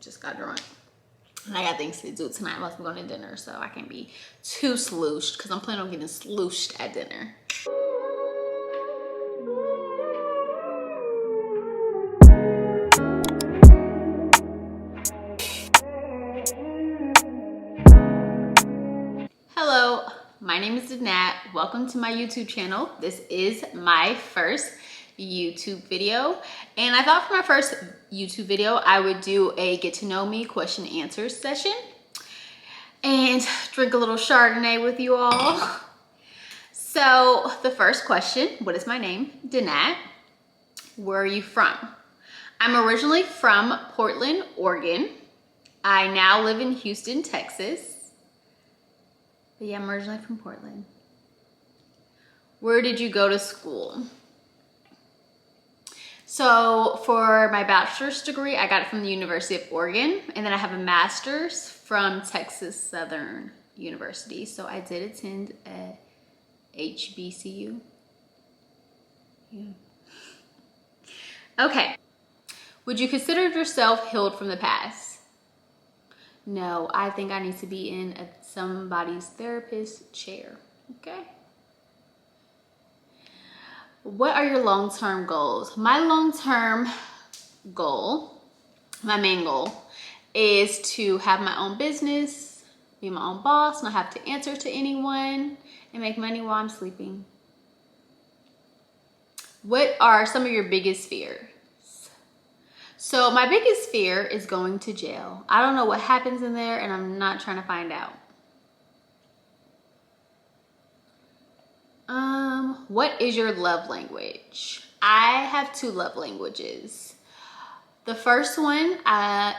just got drunk. And I got things to do tonight. I'm going to dinner, so I can't be too slooshed because I'm planning on getting slooshed at dinner. Hello, my name is Danette. Welcome to my YouTube channel. This is my first YouTube video, and I thought for my first YouTube video I would do a get to know me question and answer session and drink a little Chardonnay with you all. So the first question, what is my name? Danette. Where are you from? I'm originally from Portland, Oregon. I now live in Houston, Texas. But yeah, I'm originally from Portland. Where did you go to school? So for my bachelor's degree, I got it from the University of Oregon, and then I have a master's from Texas Southern University. So I did attend a HBCU. Yeah. Okay. Would you consider yourself healed from the past? No, I think I need to be in somebody's therapist chair. Okay. What are your long-term goals? My long-term goal, my main goal, is to have my own business, be my own boss, not have to answer to anyone, and make money while I'm sleeping. What are some of your biggest fears? So my biggest fear is going to jail. I don't know what happens in there, and I'm not trying to find out. What is your love language? I have two love languages. The first one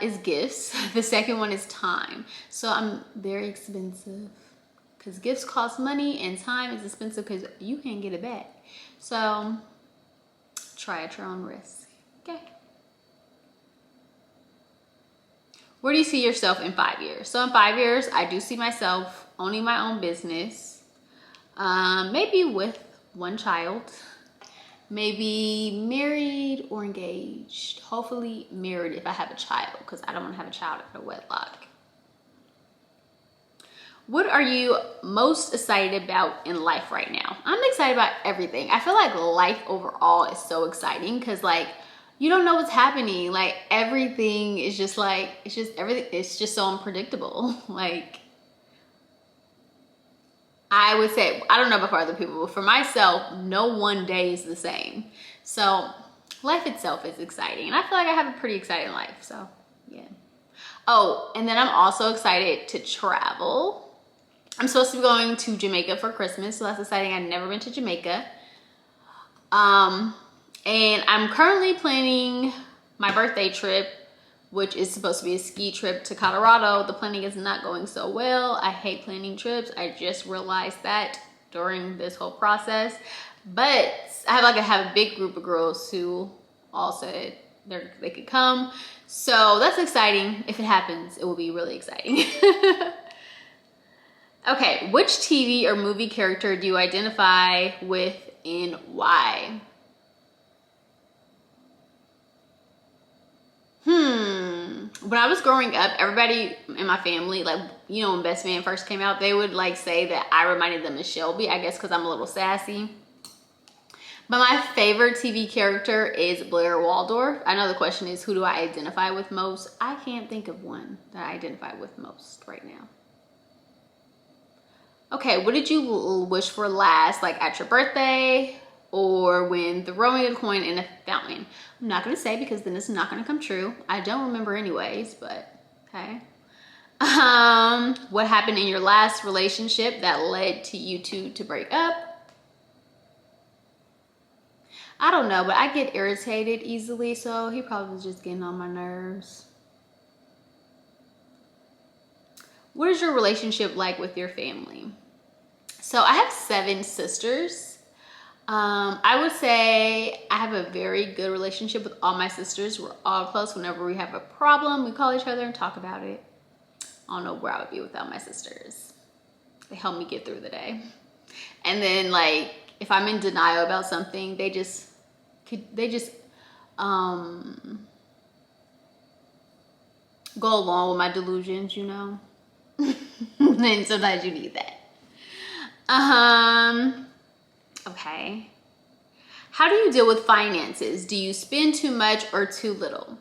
is gifts. The second one is time. So I'm very expensive because gifts cost money and time is expensive because you can't get it back. So try at your own risk. Okay. Where do you see yourself in 5 years? So in 5 years, I do see myself owning my own business, maybe with one child, maybe married or engaged. Hopefully married if I have a child, because I don't want to have a child in a wedlock. What are you most excited about in life right now? I'm excited about everything. I feel like life overall is so exciting because like you don't know what's happening. Like everything is just like, it's just so unpredictable. Like I would say, I don't know about for other people, but for myself, no one day is the same. So life itself is exciting. And I feel like I have a pretty exciting life, so yeah. Oh, and then I'm also excited to travel. I'm supposed to be going to Jamaica for Christmas, so that's exciting. I've never been to Jamaica. And I'm currently planning my birthday trip, which is supposed to be a ski trip to Colorado. The planning is not going so well. I hate planning trips. I just realized that during this whole process. But I have a big group of girls who all said they could come. So that's exciting. If it happens, it will be really exciting. Okay, which TV or movie character do you identify with and why? When I was growing up, everybody in my family, like, you know, when Best Man first came out, they would like say that I reminded them of Shelby, I guess because I'm a little sassy. But my favorite TV character is Blair Waldorf. I know the question is, who do I identify with most? I can't think of one that I identify with most right now. Okay, what did you wish for last, like at your birthday or when throwing a coin in a fountain? I'm not gonna say because then it's not gonna come true. I don't remember anyways, but okay. What happened in your last relationship that led to you two to break up? I don't know, but I get irritated easily, so he probably was just getting on my nerves. What is your relationship like with your family? So I have 7 sisters. I would say I have a very good relationship with all my sisters. We're all close. Whenever we have a problem, we call each other and talk about it. I don't know where I would be without my sisters. They help me get through the day. And then like, if I'm in denial about something, they just go along with my delusions, you know. And sometimes you need that. Okay. How do you deal with finances? Do you spend too much or too little?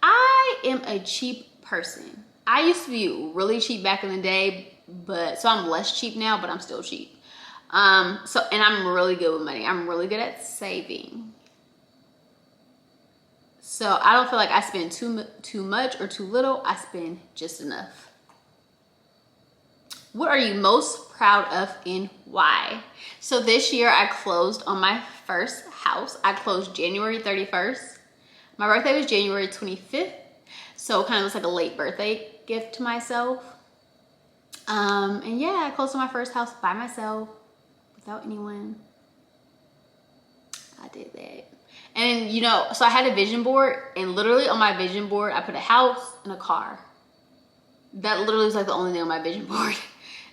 I am a cheap person. I used to be really cheap back in the day, so I'm less cheap now, but I'm still cheap. And I'm really good with money. I'm really good at saving. So I don't feel like I spend too much or too little. I spend just enough. What are you most proud of and why? So this year I closed on my first house. I closed January 31st. My birthday was January 25th. So it kind of was like a late birthday gift to myself. And yeah, I closed on my first house by myself without anyone. I did that. And you know, so I had a vision board, and literally on my vision board, I put a house and a car. That literally was like the only thing on my vision board.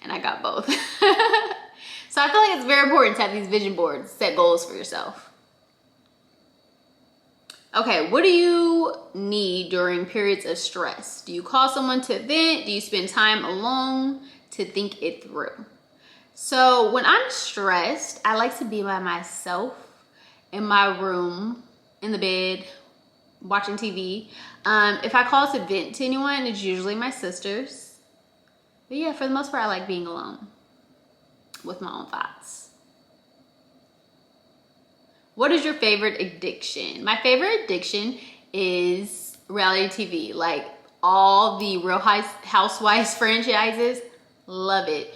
And I got both. So I feel like it's very important to have these vision boards, set goals for yourself. Okay, what do you need during periods of stress? Do you call someone to vent? Do you spend time alone to think it through? So when I'm stressed, I like to be by myself in my room, in the bed, watching TV. If I call to vent to anyone, it's usually my sisters. But yeah, for the most part, I like being alone with my own thoughts. What is your favorite addiction? My favorite addiction is reality TV. Like all the Real Housewives franchises. Love it.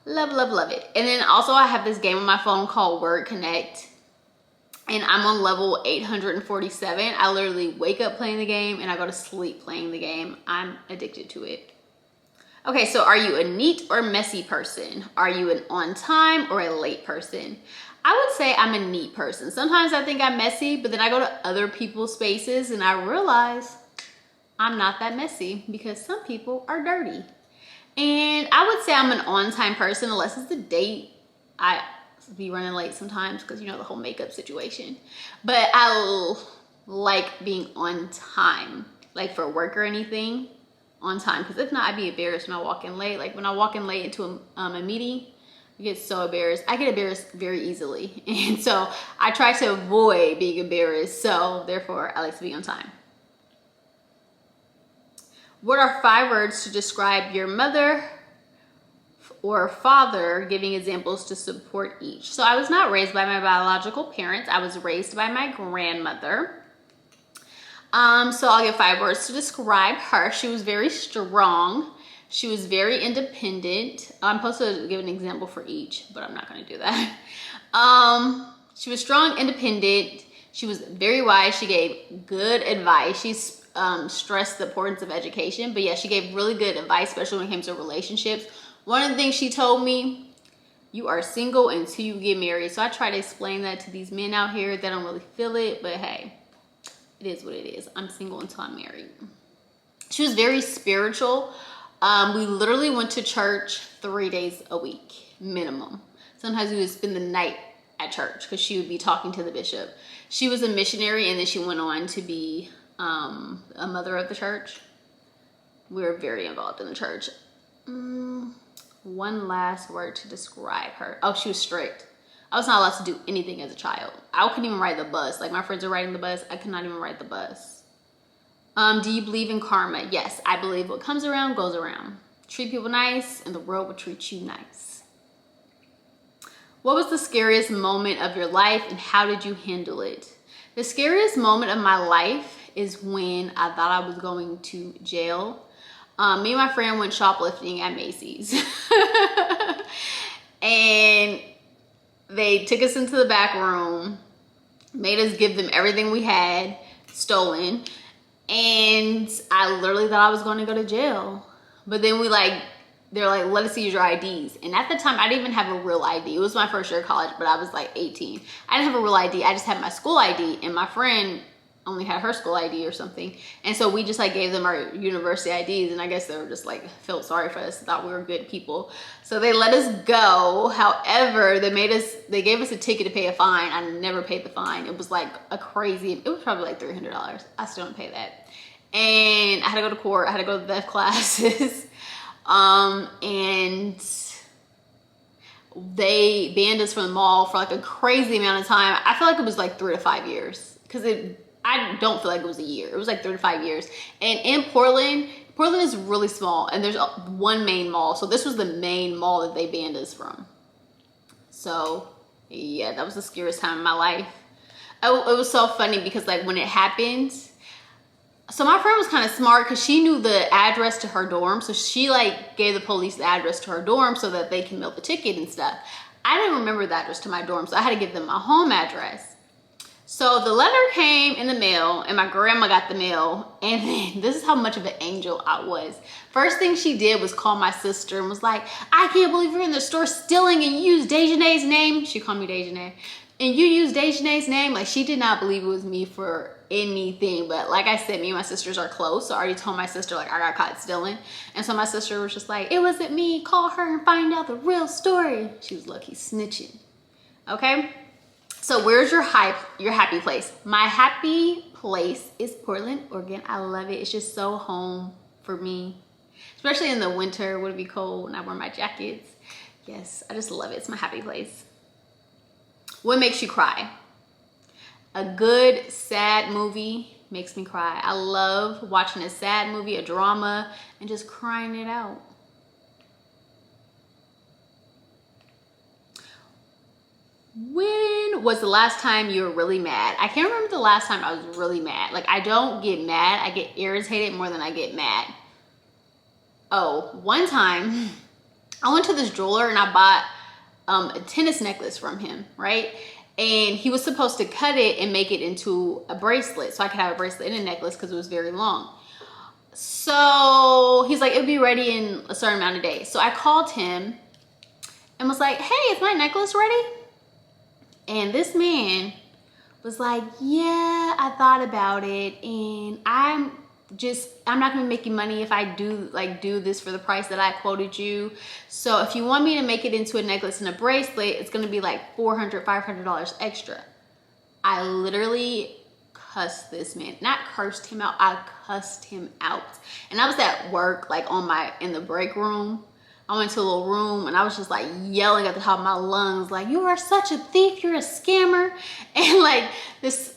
Love it. And then also I have this game on my phone called Word Connect. And I'm on level 847. I literally wake up playing the game and I go to sleep playing the game. I'm addicted to it. Okay, so are you a neat or messy person? Are you an on time or a late person? I would say I'm a neat person. Sometimes I think I'm messy, but then I go to other people's spaces and I realize I'm not that messy because some people are dirty. And I would say I'm an on time person unless it's a date. I be running late sometimes because you know the whole makeup situation. But I like being on time, like for work or anything. On time, because if not, I'd be embarrassed when I walk in late. Like when I walk in late into a meeting, I get so embarrassed. I get embarrassed very easily, and so I try to avoid being embarrassed. So therefore, I like to be on time. What are 5 words to describe your mother or father, giving examples to support each? So I was not raised by my biological parents. I was raised by my grandmother. So I'll give 5 words to describe her. She was very strong. She was very independent. I'm supposed to give an example for each, but I'm not going to do that. She was strong, independent. She was very wise. She gave good advice. She stressed the importance of education. But yeah, she gave really good advice, especially when it came to relationships. One of the things she told me, you are single until you get married. So I try to explain that to these men out here that don't really feel it, but hey. It is what it is. I'm single until I'm married. She was very spiritual. We literally went to church 3 days a week, minimum. Sometimes we would spend the night at church because she would be talking to the bishop. She was a missionary and then she went on to be a mother of the church. We were very involved in the church. One last word to describe her. Oh, she was strict. I was not allowed to do anything as a child. I couldn't even ride the bus. Like my friends are riding the bus. I could not even ride the bus. Do you believe in karma? Yes, I believe what comes around goes around. Treat people nice and the world will treat you nice. What was the scariest moment of your life and how did you handle it? The scariest moment of my life is when I thought I was going to jail. Me and my friend went shoplifting at Macy's. And they took us into the back room, made us give them everything we had stolen. And I literally thought I was going to go to jail. But then they're like, let us see your IDs. And at the time, I didn't even have a real ID. It was my first year of college, but I was like 18. I didn't have a real ID. I just had my school ID. And my friend only had her school ID or something. And so we just like gave them our university IDs. And I guess they were just like, felt sorry for us, thought we were good people. So they let us go. However, they gave us a ticket to pay a fine. I never paid the fine. It was like it was probably like $300. I still don't pay that. And I had to go to court. I had to go to the classes. And they banned us from the mall for like a crazy amount of time. I feel like it was like 3 to 5 years, because I don't feel like it was a year. It was like 3 to 5 years. And in Portland is really small, and there's one main mall. So this was the main mall that they banned us from. So yeah, that was the scariest time in my life. It was so funny because like when it happened, so my friend was kind of smart because she knew the address to her dorm. So she like gave the police the address to her dorm so that they can mail the ticket and stuff. I didn't remember the address to my dorm, so I had to give them my home address. So the letter came in the mail, and my grandma got the mail. And then this is how much of an angel I was. First thing she did was call my sister and was like, I can't believe you're in the store stealing and you used Dejanay's name. She called me Dejanay. And you used Dejanay's name. Like, she did not believe it was me for anything. But like I said, me and my sisters are close. So I already told my sister, like, I got caught stealing. And so my sister was just like, it wasn't me. Call her and find out the real story. She was lucky snitching. Okay? So where's your happy place? My happy place is Portland, Oregon. I love it. It's just so home for me. Especially in the winter when it be cold and I wear my jackets. Yes, I just love it. It's my happy place. What makes you cry? A good sad movie makes me cry. I love watching a sad movie, a drama, and just crying it out. When was the last time you were really mad? I can't remember the last time I was really mad. Like, I don't get mad. I get irritated more than I get mad. Oh, one time I went to this jeweler and I bought a tennis necklace from him, right? And he was supposed to cut it and make it into a bracelet so I could have a bracelet and a necklace because it was very long. So he's like, it'll be ready in a certain amount of days. So I called him and was like, hey, is my necklace ready? And this man was like, yeah, I thought about it, and I'm not gonna make you money if I do this for the price that I quoted you. So if you want me to make it into a necklace and a bracelet, it's gonna be like $400, $500 extra. I literally cussed this man. Not cursed him out, I cussed him out. And I was at work, like in the break room. I went to a little room and I was just like yelling at the top of my lungs, like, you are such a thief, you're a scammer. And like this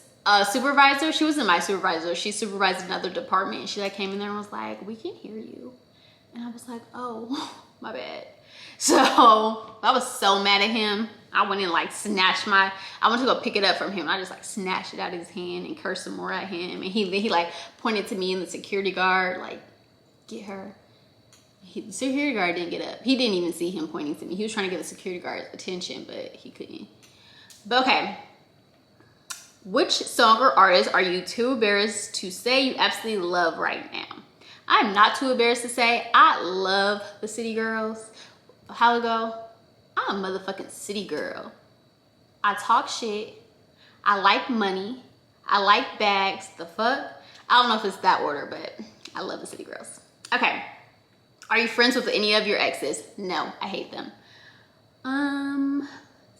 supervisor, she wasn't my supervisor, she supervised another department, and she like came in there and was like, we can't hear you. And I was like, oh, my bad. So I was so mad at him. I went and like I went to go pick it up from him. And I just like snatched it out of his hand and cursed some more at him. And he like pointed to me and the security guard, like, get her. The security guard didn't get up. He didn't even see him pointing to me. He was trying to get the security guard attention, but he couldn't. But okay. Which song or artist are you too embarrassed to say you absolutely love right now? I'm not too embarrassed to say I love the City Girls. How ago? I'm a motherfucking city girl. I talk shit. I like money. I like bags. The fuck? I don't know if it's that order, but I love the City Girls. Okay. Are you friends with any of your exes? No, I hate them.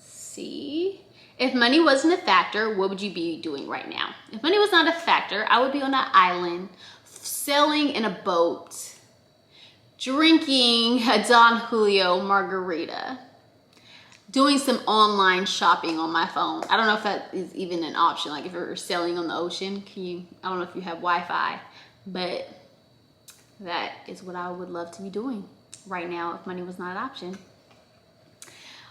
See. If money wasn't a factor, what would you be doing right now? If money was not a factor, I would be on an island, sailing in a boat, drinking a Don Julio margarita, doing some online shopping on my phone. I don't know if that is even an option. Like if you're sailing on the ocean, I don't know if you have Wi-Fi, but that is what I would love to be doing right now if money was not an option.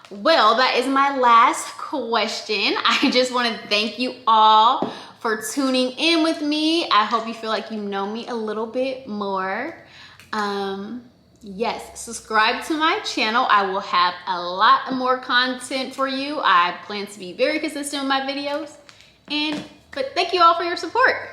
Well, that is my last question. I just want to thank you all for tuning in with me. I hope you feel like you know me a little bit more. Yes, subscribe to my channel. I will have a lot more content for you. I plan to be very consistent with my videos. But thank you all for your support.